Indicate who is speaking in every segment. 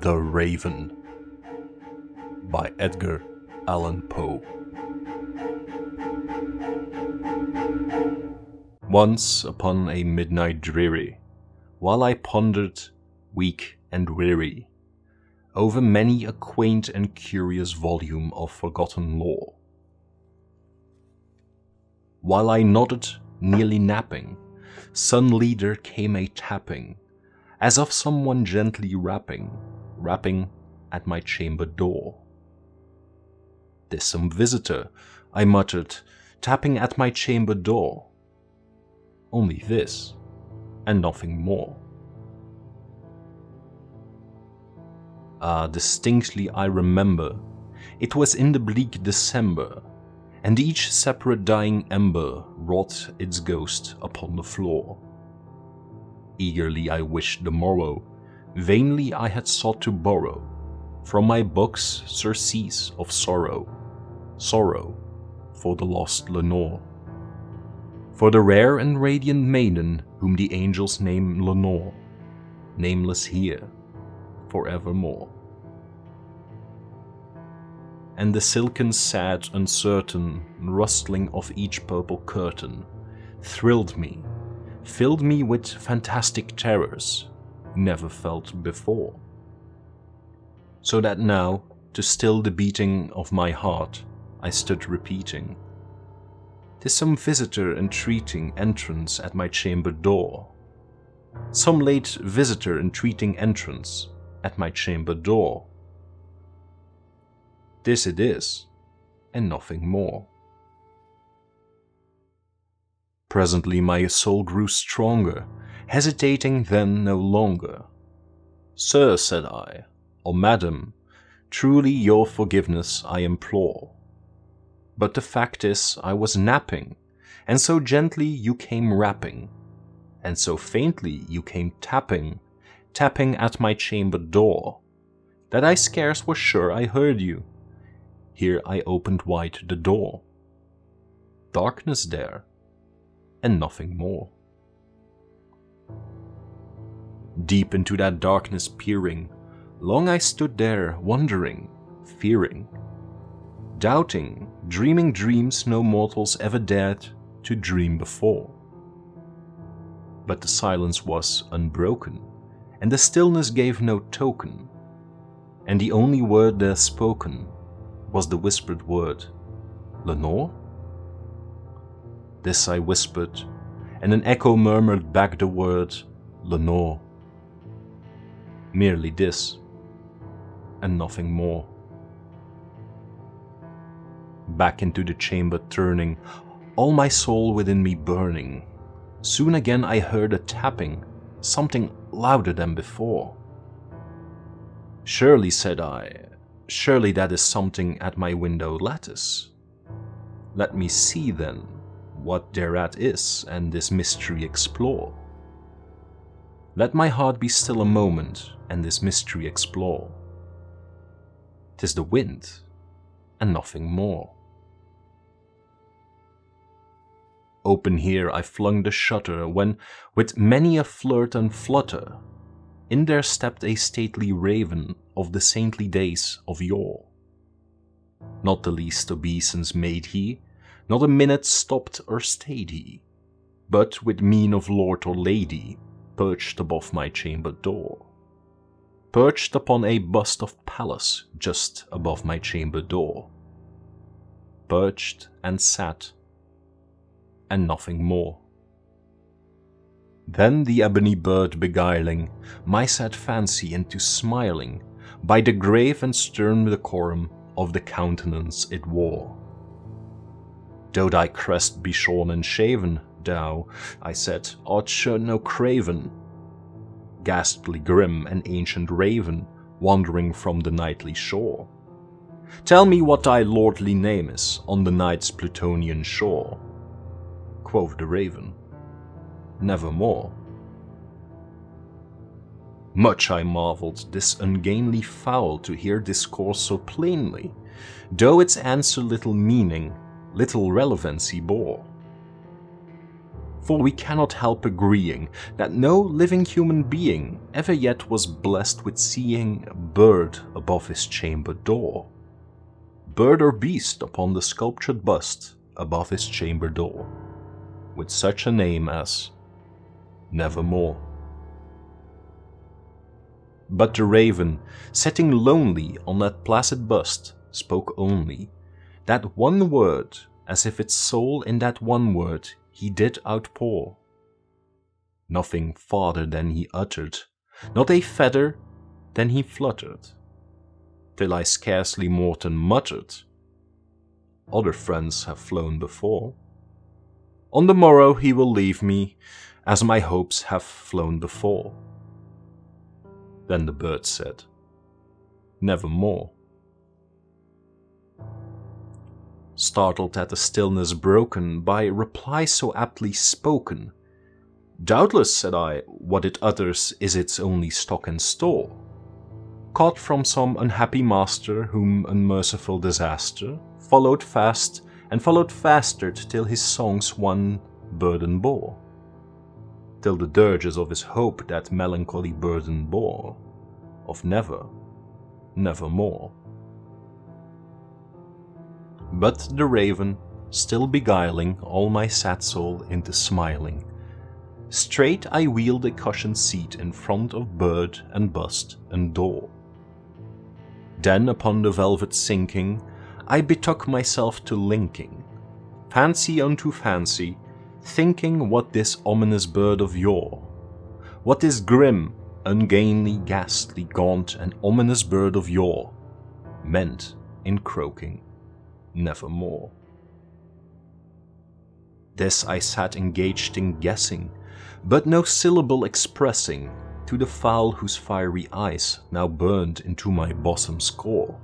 Speaker 1: The Raven by Edgar Allan Poe. Once upon a midnight dreary, while I pondered, weak and weary, over many a quaint and curious volume of forgotten lore, while I nodded, nearly napping, sun-leader came a tapping, as of someone gently rapping at my chamber door. "'Tis some visitor," I muttered, tapping at my chamber door. Only this, and nothing more. Distinctly I remember, it was in the bleak December, and each separate dying ember wrought its ghost upon the floor. Eagerly I wished the morrow, vainly I had sought to borrow from my books surcease of sorrow, sorrow for the lost Lenore, for the rare and radiant maiden whom the angels name Lenore, nameless here forevermore. And the silken, sad, uncertain rustling of each purple curtain thrilled me, filled me with fantastic terrors never felt before. So that now, to still the beating of my heart, I stood repeating, "'Tis some visitor entreating entrance at my chamber door. Some late visitor entreating entrance at my chamber door. This it is, and nothing more." Presently my soul grew stronger, hesitating then no longer. "Sir," said I, "or madam, truly your forgiveness I implore. But the fact is I was napping, and so gently you came rapping, and so faintly you came tapping at my chamber door, that I scarce was sure I heard you. Here I opened wide the door. Darkness there, and nothing more." Deep into that darkness peering, long I stood there wondering, fearing, doubting, dreaming dreams no mortals ever dared to dream before. But the silence was unbroken, and the stillness gave no token, and the only word there spoken was the whispered word, "Lenore?" This I whispered, and an echo murmured back the word, "Lenore." Merely this, and nothing more. Back into the chamber turning, all my soul within me burning, soon again I heard a tapping, something louder than before. "Surely," said I, "surely that is something at my window lattice. Let me see then what thereat is, and this mystery explore. Let my heart be still a moment, and this mystery explore. 'Tis the wind, and nothing more." Open here I flung the shutter, when, with many a flirt and flutter, in there stepped a stately raven of the saintly days of yore. Not the least obeisance made he, not a minute stopped or stayed he, but with mien of lord or lady, perched above my chamber door. Perched upon a bust of Pallas just above my chamber door. Perched and sat, and nothing more. Then the ebony bird beguiling my sad fancy into smiling by the grave and stern decorum of the countenance it wore. "Though thy crest be shorn and shaven, thou," I said, "art sure no craven, ghastly grim and ancient raven, wandering from the nightly shore. Tell me what thy lordly name is on the night's Plutonian shore." Quoth the raven, "Nevermore." Much I marveled this ungainly fowl to hear discourse so plainly, though its answer little meaning, little relevancy bore. For we cannot help agreeing that no living human being ever yet was blessed with seeing a bird above his chamber door. Bird or beast upon the sculptured bust above his chamber door, with such a name as Nevermore. But the raven, sitting lonely on that placid bust, spoke only that one word, as if its soul in that one word he did outpour. Nothing farther than he uttered, not a feather than he fluttered, till I scarcely more than muttered, other friends have flown before. On the morrow he will leave me, as my hopes have flown before. Then the bird said, Nevermore. Startled at the stillness broken by reply so aptly spoken, Doubtless, said I, what it utters is its only stock and store, caught from some unhappy master whom unmerciful disaster followed fast and followed faster till his songs one burden bore, till the dirges of his hope that melancholy burden bore, of never, nevermore. But the raven, still beguiling all my sad soul into smiling, straight I wheeled a cushioned seat in front of bird and bust and door. Then upon the velvet sinking, I betook myself to linking, fancy unto fancy, thinking what this ominous bird of yore, what this grim, ungainly, ghastly, gaunt, and ominous bird of yore meant in croaking nevermore. This I sat engaged in guessing, but no syllable expressing to the fowl whose fiery eyes now burned into my bosom's core.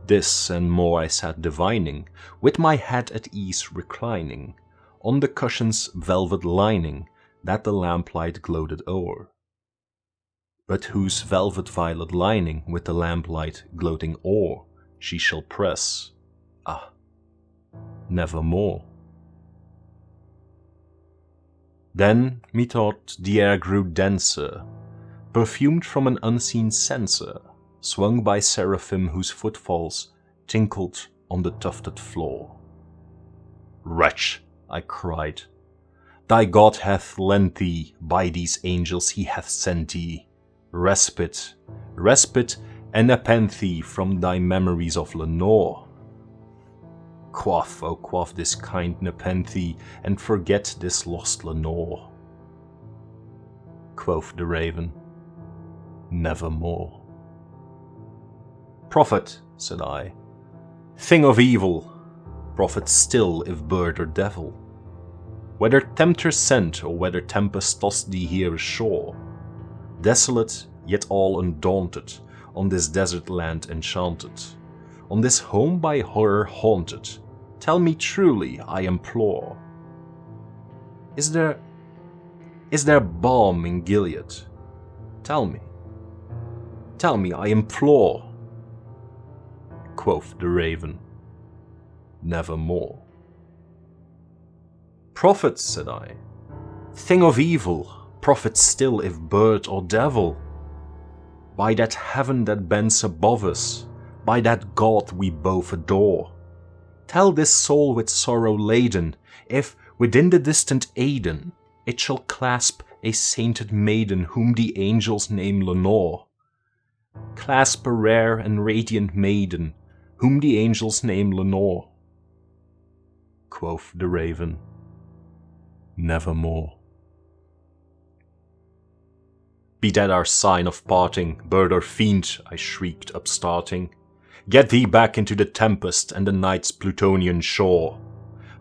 Speaker 1: This and more I sat divining, with my head at ease reclining on the cushion's velvet lining that the lamplight gloated o'er, but whose velvet violet lining with the lamplight gloating o'er she shall press, nevermore. Then, methought, the air grew denser, perfumed from an unseen censer, swung by seraphim whose footfalls tinkled on the tufted floor. Wretch, I cried, thy God hath lent thee, by these angels he hath sent thee, respite, respite and nepenthe from thy memories of Lenore. Quaff, oh quaff this kind nepenthe, and forget this lost Lenore. Quoth the raven, nevermore. Prophet, said I, thing of evil, prophet still if bird or devil, whether tempter sent or whether tempest tossed thee here ashore, desolate yet all undaunted, on this desert land enchanted, on this home by horror haunted, tell me truly, I implore. Is there balm in Gilead? Tell me, I implore. Quoth the raven, nevermore. Prophet, said I, thing of evil, prophet still if bird or devil, by that heaven that bends above us, by that God we both adore, tell this soul with sorrow laden, if within the distant Aidenn it shall clasp a sainted maiden whom the angels name Lenore, clasp a rare and radiant maiden whom the angels name Lenore. Quoth the raven, nevermore. Be that our sign of parting, bird or fiend, I shrieked upstarting. Get thee back into the tempest and the night's Plutonian shore.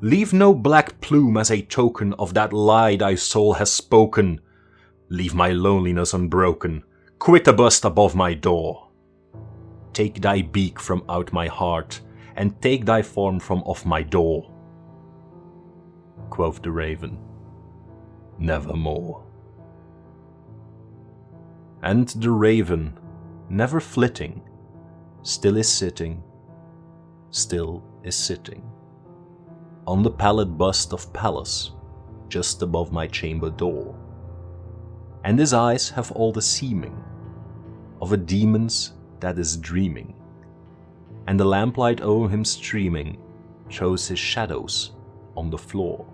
Speaker 1: Leave no black plume as a token of that lie thy soul has spoken. Leave my loneliness unbroken. Quit the bust above my door. Take thy beak from out my heart, and take thy form from off my door. Quoth the raven, nevermore. And the raven, never flitting, still is sitting on the pallid bust of Pallas, just above my chamber door, and his eyes have all the seeming of a demon's that is dreaming, and the lamplight o'er him streaming shows his shadows on the floor.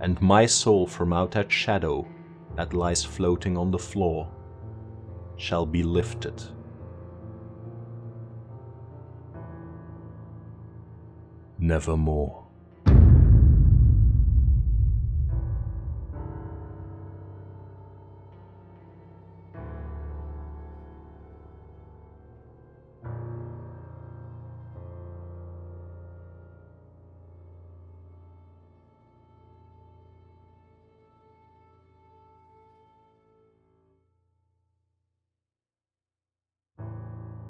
Speaker 1: And my soul from out that shadow that lies floating on the floor shall be lifted. Nevermore.